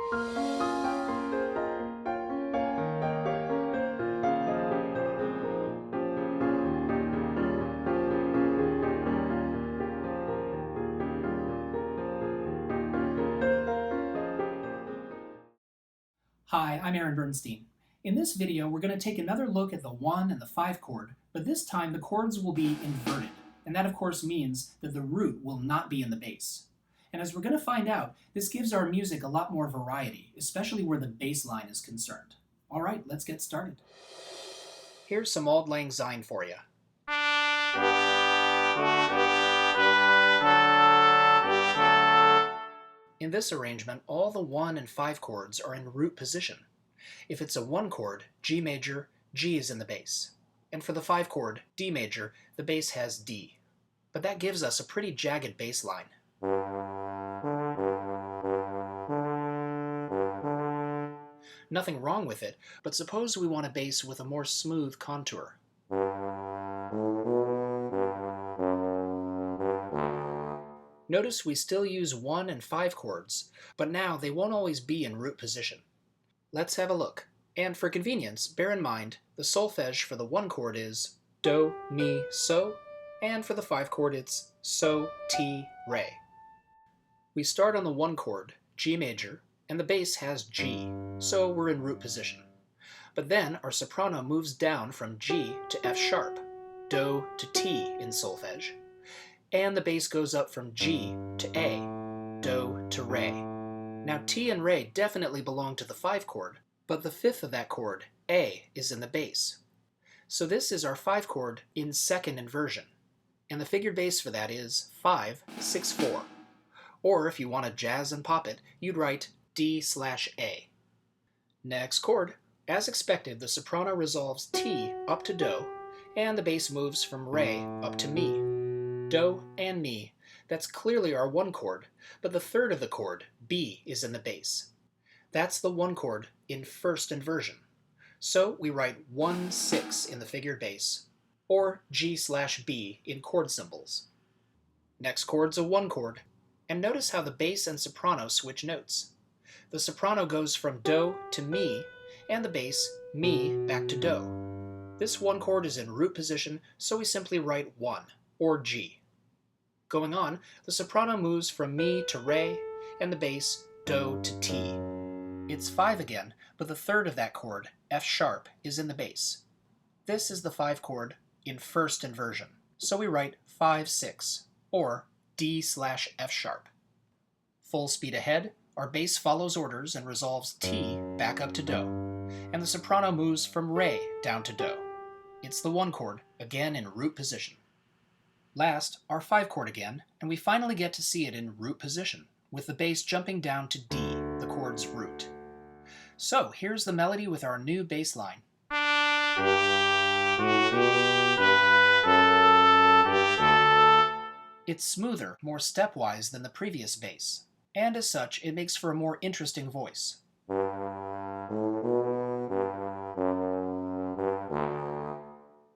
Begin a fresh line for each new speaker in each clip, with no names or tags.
Hi, I'm Aron Bernstein. In this video, we're going to take another look at the 1 and the 5 chord, but this time the chords will be inverted, and that of course means that the root will not be in the bass. And as we're going to find out, this gives our music a lot more variety, especially where the bass line is concerned. Alright, let's get started. Here's some Auld Lang Syne for you. In this arrangement, all the 1 and 5 chords are in root position. If it's a 1 chord, G major, G is in the bass. And for the 5 chord, D major, the bass has D. But that gives us a pretty jagged bass line. Nothing wrong with it, but suppose we want a bass with a more smooth contour. Notice we still use 1 and 5 chords, but now they won't always be in root position. Let's have a look. And for convenience, bear in mind, the solfège for the 1 chord is Do, Mi, So, and for the 5 chord it's So, Ti, Re. We start on the 1 chord, G major, and the bass has G, so we're in root position. But then our soprano moves down from G to F sharp, Do to T in solfège. And the bass goes up from G to A, Do to Re. Now T and Re definitely belong to the 5 chord, but the 5th of that chord, A, is in the bass. So this is our 5 chord in second inversion, and the figured bass for that is 5, 6, 4. Or if you want to jazz and pop it, you'd write D/A. Next chord, as expected, the soprano resolves T up to Do, and the bass moves from Re up to Mi. Do and Mi. That's clearly our 1 chord, but the 3rd of the chord, B, is in the bass. That's the 1 chord in first inversion. So we write 1, 6 in the figured bass, or G/B in chord symbols. Next chord's a 1 chord, and notice how the bass and soprano switch notes. The soprano goes from Do to Mi, and the bass, Mi, back to Do. This 1 chord is in root position, so we simply write 1, or G. Going on, the soprano moves from Mi to Re, and the bass, Do to T. It's 5 again, but the 3rd of that chord, F sharp, is in the bass. This is the 5 chord in first inversion, so we write 5, 6, or D/F sharp. Full speed ahead, our bass follows orders and resolves T back up to Do, and the soprano moves from Re down to Do. It's the 1 chord, again in root position. Last, our 5 chord again, and we finally get to see it in root position, with the bass jumping down to D, the chord's root. So here's the melody with our new bass line. It's smoother, more stepwise than the previous bass, and as such, it makes for a more interesting voice.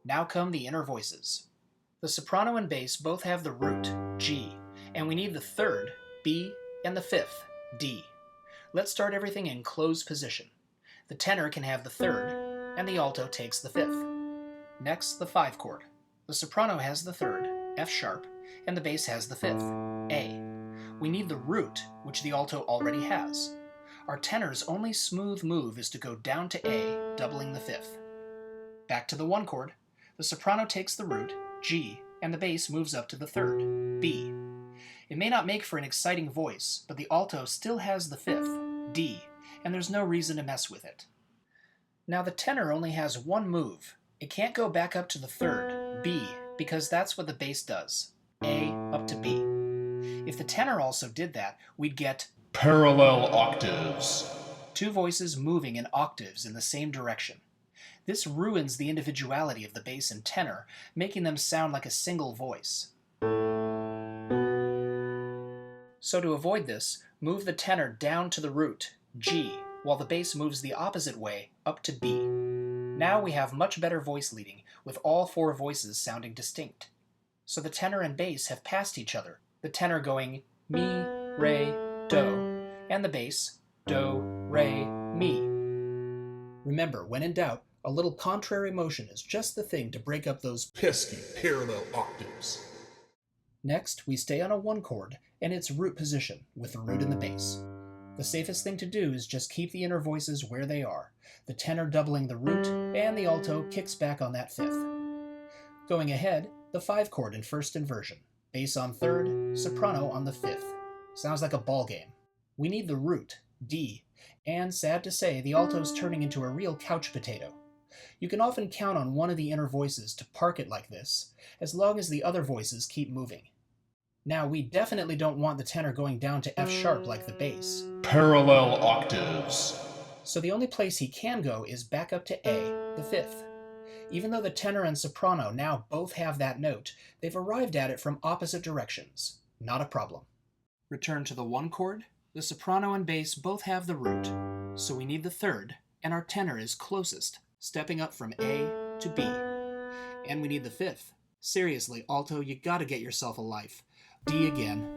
Now come the inner voices. The soprano and bass both have the root, G, and we need the 3rd, B, and the 5th, D. Let's start everything in closed position. The tenor can have the 3rd, and the alto takes the 5th. Next, the 5 chord. The soprano has the 3rd, F sharp, and the bass has the 5th, A. We need the root, which the alto already has. Our tenor's only smooth move is to go down to A, doubling the 5th. Back to the 1 chord. The soprano takes the root, G, and the bass moves up to the 3rd, B. It may not make for an exciting voice, but the alto still has the 5th, D, and there's no reason to mess with it. Now the tenor only has 1 move. It can't go back up to the 3rd, B, because that's what the bass does, A up to B. If the tenor also did that, we'd get parallel octaves. 2 voices moving in octaves in the same direction. This ruins the individuality of the bass and tenor, making them sound like a single voice. So to avoid this, move the tenor down to the root, G, while the bass moves the opposite way, up to B. Now we have much better voice leading, with all 4 voices sounding distinct. So the tenor and bass have passed each other, the tenor going Mi, Re, Do, and the bass do, re, mi. Remember, when in doubt, a little contrary motion is just the thing to break up those
pesky parallel octaves.
Next, we stay on a 1 chord and its root position with the root in the bass. The safest thing to do is just keep the inner voices where they are, the tenor doubling the root, and the alto kicks back on that 5th. Going ahead, the 5 chord in first inversion, bass on 3rd, soprano on the 5th. Sounds like a ball game. We need the root, D, and sad to say, the alto's turning into a real couch potato. You can often count on one of the inner voices to park it like this, as long as the other voices keep moving. Now, we definitely don't want the tenor going down to F sharp like the bass.
Parallel octaves.
So the only place he can go is back up to A, the 5th. Even though the tenor and soprano now both have that note, they've arrived at it from opposite directions. Not a problem. Return to the 1 chord. The soprano and bass both have the root, so we need the 3rd, and our tenor is closest, stepping up from A to B. And we need the 5th. Seriously, alto, you gotta get yourself a life. D again.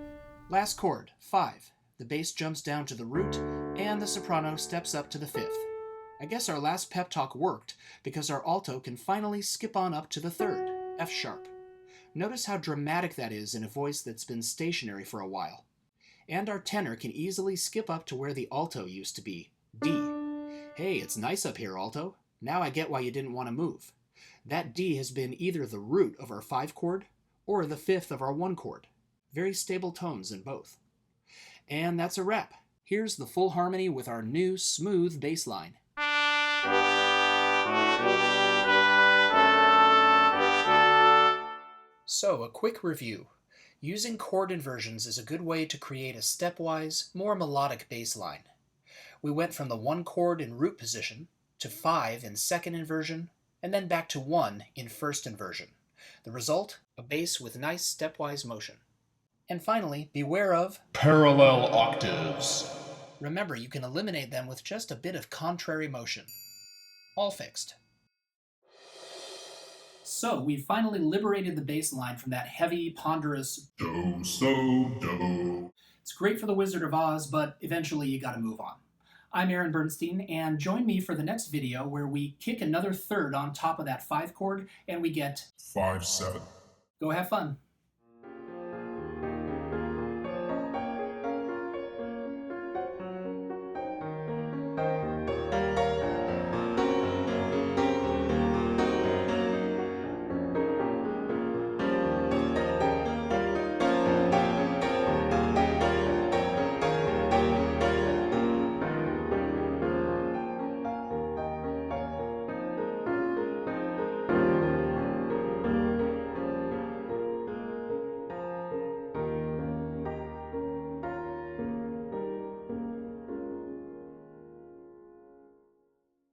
Last chord, 5. The bass jumps down to the root, and the soprano steps up to the 5th. I guess our last pep talk worked, because our alto can finally skip on up to the 3rd, F sharp. Notice how dramatic that is in a voice that's been stationary for a while. And our tenor can easily skip up to where the alto used to be, D. Hey, it's nice up here, alto. Now I get why you didn't want to move. That D has been either the root of our 5 chord or the 5th of our 1 chord. Very stable tones in both. And that's a wrap. Here's the full harmony with our new smooth bass line. So, a quick review. Using chord inversions is a good way to create a stepwise, more melodic bass line. We went from the 1 chord in root position to 5 in second inversion, and then back to 1 in first inversion. The result? A bass with nice stepwise motion. And finally, beware of
parallel octaves.
Remember, you can eliminate them with just a bit of contrary motion. All fixed. So, we've finally liberated the bass line from that heavy, ponderous
Do, so, do.
It's great for the Wizard of Oz, but eventually you gotta move on. I'm Aron Bernstein, and join me for the next video where we kick another 3rd on top of that 5 chord and we get
5-7.
Go have fun.